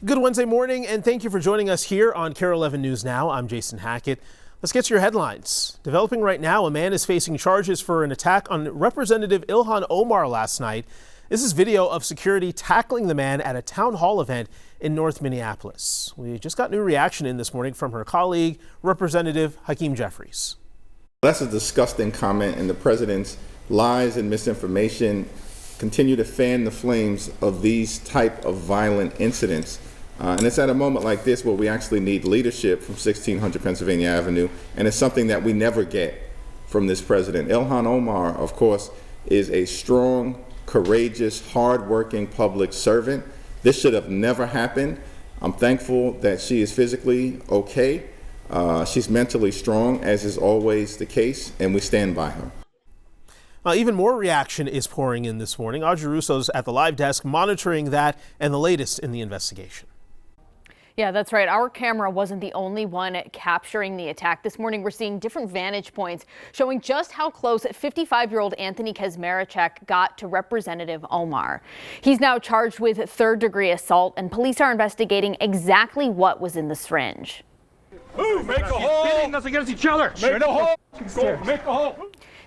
Good Wednesday morning, and thank you for joining us here on KARE 11 News Now. I'm Jason Hackett. Let's get to your headlines. Developing right now, a man is facing charges for an attack on Representative Ilhan Omar last night. This is video of security tackling the man at a town hall event in North Minneapolis. We just got new reaction in this morning from her colleague, Representative Hakeem Jeffries. That's a disgusting comment, and the president's lies and misinformation continue to fan the flames of these type of violent incidents. And it's at a moment like this where we actually need leadership from 1600 Pennsylvania Avenue, and it's something that we never get from this president. Ilhan Omar, of course, is a strong, courageous, hardworking public servant. This should have never happened. I'm thankful that she is physically okay. She's mentally strong, as is always the case, and we stand by her. Even more reaction is pouring in this morning. Audrey Russo's at the live desk monitoring that and the latest in the investigation. Yeah, that's right. Our camera wasn't the only one capturing the attack. This morning, we're seeing different vantage points showing just how close 55-year-old Anthony Kazmaricek got to Representative Omar. He's now charged with third-degree assault, and police are investigating exactly what was in the syringe. Move, make a hole. Hitting us against each other. Make a hole. Go, make a hole.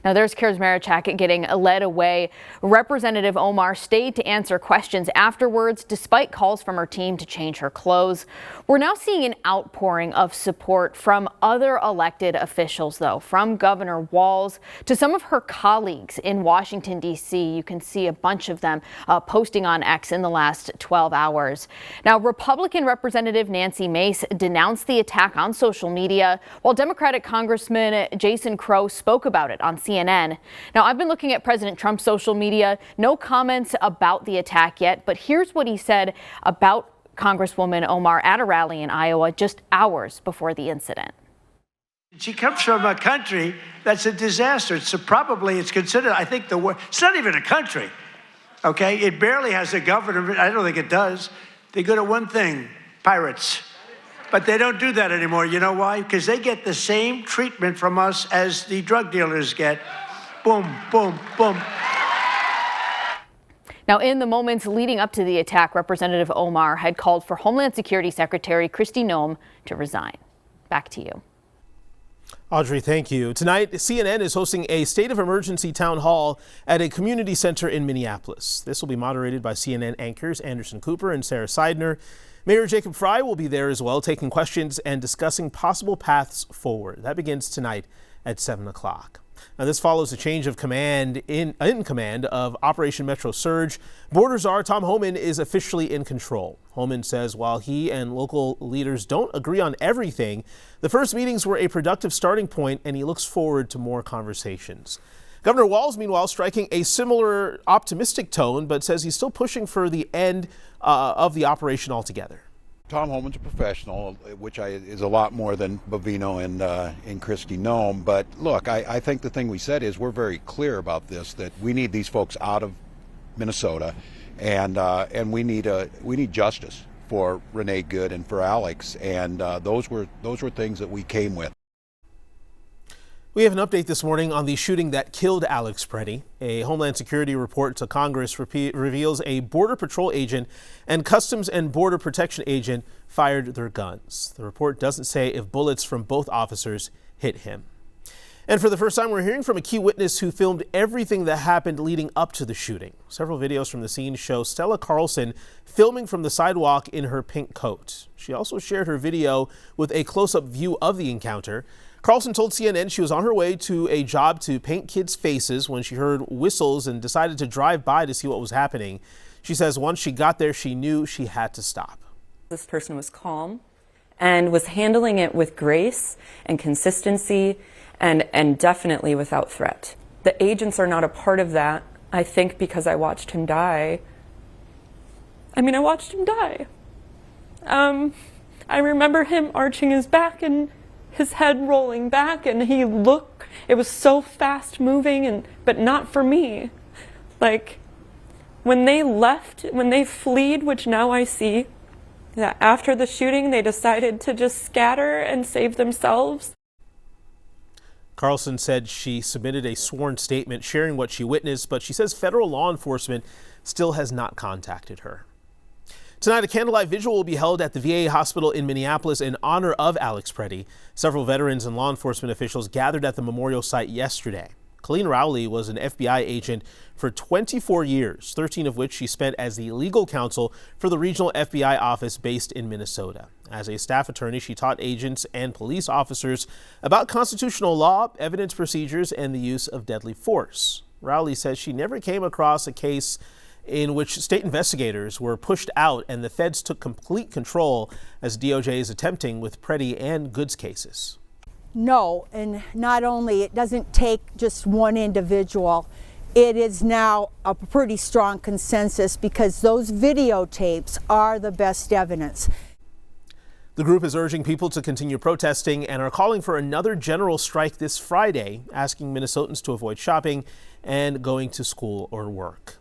Now there's Kazmaricek getting led away. Representative Omar stayed to answer questions afterwards, despite calls from her team to change her clothes. We're now seeing an outpouring of support from other elected officials, though, from Governor Walz to some of her colleagues in Washington, D.C. You can see a bunch of them posting on X in the last 12 hours. Now, Republican Representative Nancy Mace denounced the attack on social media, while Democratic Congressman Jason Crow spoke about it on CNN. Now, I've been looking at President Trump's social media. No comments about the attack yet, but here's what he said about Congresswoman Omar at a rally in Iowa just hours before the incident. She comes from a country that's a disaster. It's considered, I think, the worst. It's not even a country, okay? It barely has a government. I don't think it does. They're good at one thing, pirates. But they don't do that anymore. You know why? Because they get the same treatment from us as the drug dealers get. Boom, boom, boom. Now, in the moments leading up to the attack, Representative Omar had called for Homeland Security Secretary Kristi Noem to resign. Back to you. Audrey, thank you. Tonight, CNN is hosting a state of emergency town hall at a community center in Minneapolis. This will be moderated by CNN anchors Anderson Cooper and Sarah Seidner. Mayor Jacob Frey will be there as well, taking questions and discussing possible paths forward. That begins tonight at 7 o'clock. Now, this follows a change of command in command of Operation Metro Surge. Border Czar Tom Homan is officially in control. Homan says while he and local leaders don't agree on everything, the first meetings were a productive starting point, and he looks forward to more conversations. Governor Walz, meanwhile, striking a similar optimistic tone, but says he's still pushing for the end of the operation altogether. Tom Homan's a professional, which is a lot more than Bovino and Kristi Noem. But look, I think the thing we said is we're very clear about this, that we need these folks out of Minnesota, and we need justice for Renee Good and for Alex, and those were things that we came with. We have an update this morning on the shooting that killed Alex Preddy. A Homeland Security report to Congress reveals a Border Patrol agent and Customs and Border Protection agent fired their guns. The report doesn't say if bullets from both officers hit him. And for the first time, we're hearing from a key witness who filmed everything that happened leading up to the shooting. Several videos from the scene show Stella Carlson filming from the sidewalk in her pink coat. She also shared her video with a close-up view of the encounter. Carlson told CNN she was on her way to a job to paint kids' faces when she heard whistles and decided to drive by to see what was happening. She says once she got there, she knew she had to stop. This person was calm and was handling it with grace and consistency and definitely without threat. The agents are not a part of that, I think, because I watched him die. I watched him die. I remember him arching his back and his head rolling back, and it was so fast moving, but not for me. Like, when they left, when they fled, which now I see, that after the shooting, they decided to just scatter and save themselves. Carlson said she submitted a sworn statement sharing what she witnessed, but she says federal law enforcement still has not contacted her. Tonight, a candlelight vigil will be held at the VA hospital in Minneapolis in honor of Alex Preddy. Several veterans and law enforcement officials gathered at the memorial site yesterday. Colleen Rowley was an FBI agent for 24 years, 13 of which she spent as the legal counsel for the regional FBI office based in Minnesota. As a staff attorney, she taught agents and police officers about constitutional law, evidence procedures, and the use of deadly force. Rowley says she never came across a case in which state investigators were pushed out and the feds took complete control, as DOJ is attempting with Preddy and Goods cases. No, and not only it doesn't take just one individual, it is now a pretty strong consensus because those videotapes are the best evidence. The group is urging people to continue protesting and are calling for another general strike this Friday, asking Minnesotans to avoid shopping and going to school or work.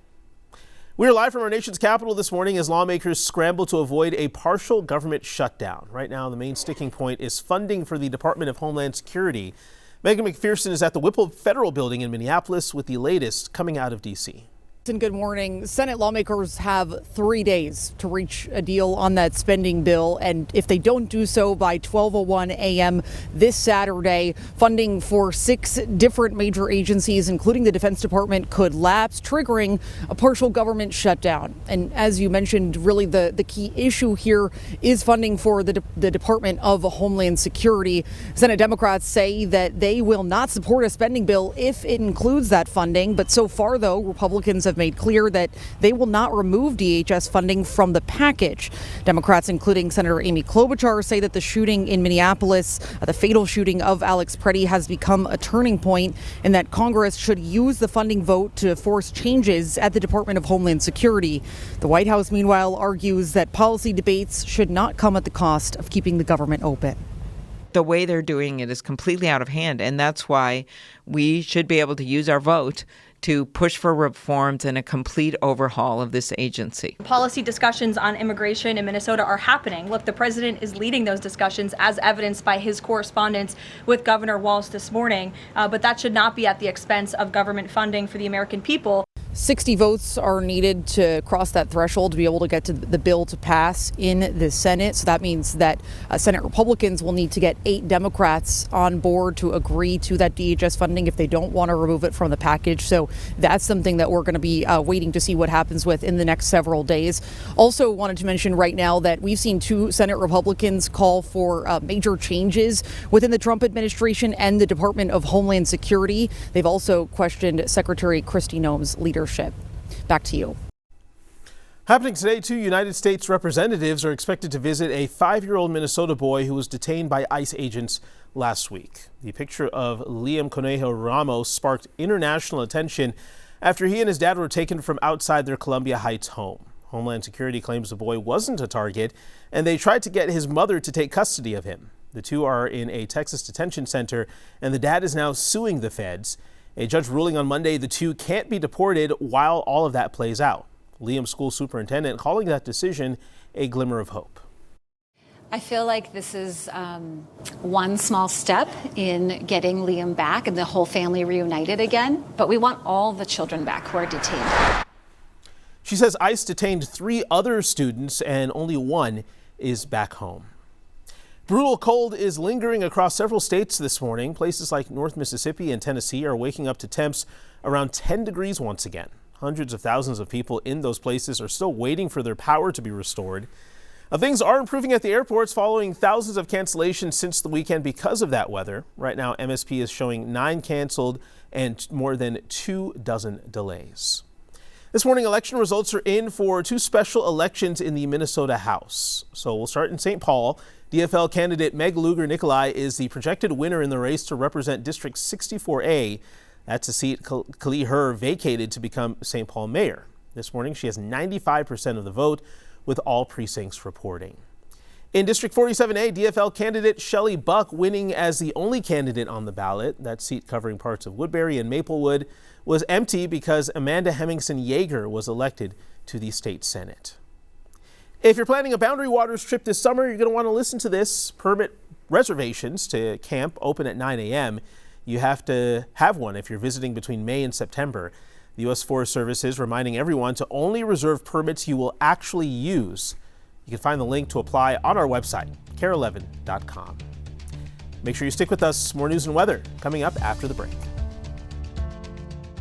We are live from our nation's capital this morning as lawmakers scramble to avoid a partial government shutdown. Right now, the main sticking point is funding for the Department of Homeland Security. Megan McPherson is at the Whipple Federal Building in Minneapolis with the latest coming out of D.C. Good morning. Senate lawmakers have 3 days to reach a deal on that spending bill. And if they don't do so by 12:01 a.m. this Saturday, funding for 6 different major agencies, including the Defense Department, could lapse, triggering a partial government shutdown. And as you mentioned, really the key issue here is funding for the Department of Homeland Security. Senate Democrats say that they will not support a spending bill if it includes that funding. But so far, though, Republicans have made clear that they will not remove DHS funding from the package. Democrats, including Senator Amy Klobuchar, say that the shooting in Minneapolis, the fatal shooting of Alex Preddy, has become a turning point and that Congress should use the funding vote to force changes at the Department of Homeland Security. The White House, meanwhile, argues that policy debates should not come at the cost of keeping the government open. The way they're doing it is completely out of hand, and that's why we should be able to use our vote to push for reforms and a complete overhaul of this agency. Policy discussions on immigration in Minnesota are happening. Look, the president is leading those discussions as evidenced by his correspondence with Governor Walz this morning. But that should not be at the expense of government funding for the American people. 60 votes are needed to cross that threshold to be able to get to the bill to pass in the Senate. So that means that Senate Republicans will need to get 8 Democrats on board to agree to that DHS funding if they don't want to remove it from the package. So that's something that we're going to be waiting to see what happens with in the next several days. Also wanted to mention right now that we've seen 2 Senate Republicans call for major changes within the Trump administration and the Department of Homeland Security. They've also questioned Secretary Kristi Noem's leadership. Back to you. Happening today, 2 United States representatives are expected to visit a 5-year-old Minnesota boy who was detained by ICE agents last week. The picture of Liam Conejo Ramos sparked international attention after he and his dad were taken from outside their Columbia Heights home. Homeland Security claims the boy wasn't a target, and they tried to get his mother to take custody of him. The 2 are in a Texas detention center, and the dad is now suing the feds. A judge ruling on Monday the 2 can't be deported while all of that plays out. Liam's school superintendent calling that decision a glimmer of hope. I feel like this is one small step in getting Liam back and the whole family reunited again, but we want all the children back who are detained. She says ICE detained 3 other students and only 1 is back home. Brutal cold is lingering across several states this morning. Places like North Mississippi and Tennessee are waking up to temps around 10 degrees once again. Hundreds of thousands of people in those places are still waiting for their power to be restored. Things are improving at the airports following thousands of cancellations since the weekend because of that weather. Right now, MSP is showing 9 canceled and more than 24 delays. This morning, election results are in for 2 special elections in the Minnesota House. So we'll start in St. Paul. DFL candidate Meg Lugar-Nicolai is the projected winner in the race to represent District 64A. That's a seat Kali Herr vacated to become St. Paul mayor. This morning, she has 95% of the vote, with all precincts reporting. In District 47A, DFL candidate Shelley Buck winning as the only candidate on the ballot. That seat, covering parts of Woodbury and Maplewood, was empty because Amanda Hemmingson Yeager was elected to the state Senate. If you're planning a Boundary Waters trip this summer, you're going to want to listen to this. Permit reservations to camp open at 9 a.m. You have to have one if you're visiting between May and September. The U.S. Forest Service is reminding everyone to only reserve permits you will actually use. You can find the link to apply on our website, KARE11.com. Make sure you stick with us. More news and weather coming up after the break.